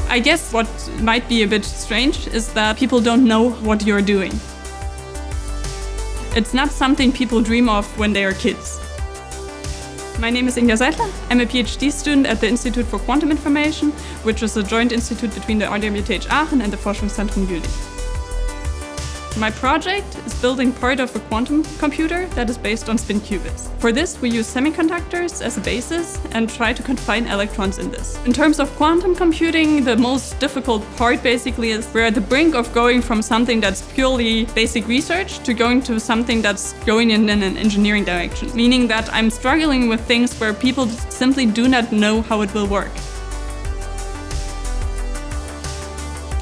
I guess what might be a bit strange is that people don't know what you're doing. It's not something people dream of when they are kids. My name is Inga Seidler. I'm a PhD student at the Institute for Quantum Information, which is a joint institute between the RWTH Aachen and the Forschungszentrum Jülich. My project is building part of a quantum computer that is based on spin qubits. For this, we use semiconductors as a basis and try to confine electrons in this. In terms of quantum computing, the most difficult part basically is we're at the brink of going from something that's purely basic research to going to something that's going in an engineering direction. Meaning that I'm struggling with things where people simply do not know how it will work.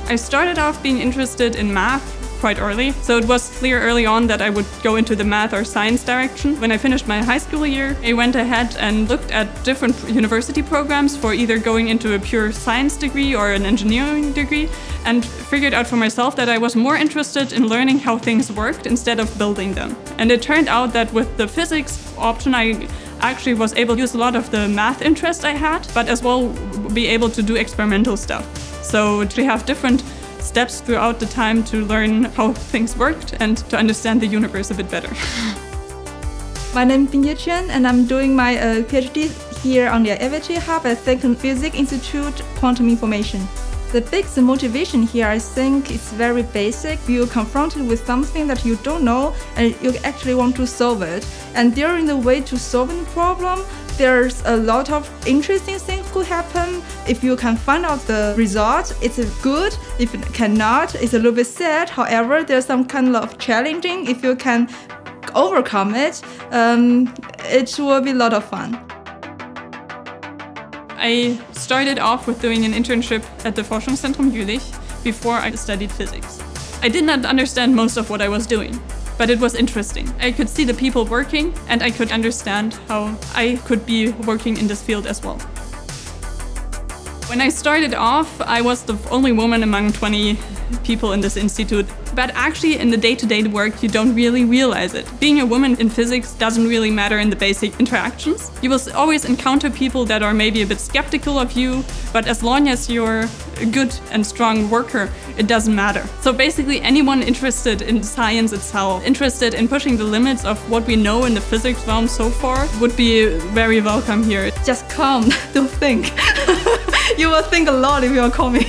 I started off being interested in math quite early, so it was clear early on that I would go into the math or science direction. When I finished my high school year, I went ahead and looked at different university programs for either going into a pure science degree or an engineering degree, and figured out for myself that I was more interested in learning how things worked instead of building them. And it turned out that with the physics option, I actually was able to use a lot of the math interest I had, but as well be able to do experimental stuff. So to have different steps throughout the time to learn how things worked and to understand the universe a bit better. My name is Bingjie Chen and I'm doing my PhD here on the FHE Hub at Second Physics Institute Quantum Information. The biggest motivation here, I think, is very basic. You're confronted with something that you don't know and you actually want to solve it. And during the way to solving the problem, there's a lot of interesting things could happen. If you can find out the result, it's good. If it cannot, it's a little bit sad. However, there's some kind of challenging. If you can overcome it, it will be a lot of fun. I started off with doing an internship at the Forschungszentrum Jülich before I studied physics. I did not understand most of what I was doing, but it was interesting. I could see the people working and I could understand how I could be working in this field as well. When I started off, I was the only woman among 20 people in this institute. But actually in the day-to-day work, you don't really realize it. Being a woman in physics doesn't really matter in the basic interactions. You will always encounter people that are maybe a bit skeptical of you, but as long as you're a good and strong worker, it doesn't matter. So basically anyone interested in science itself, interested in pushing the limits of what we know in the physics realm so far, would be very welcome here. Just come, don't think. You will think a lot if you are coming.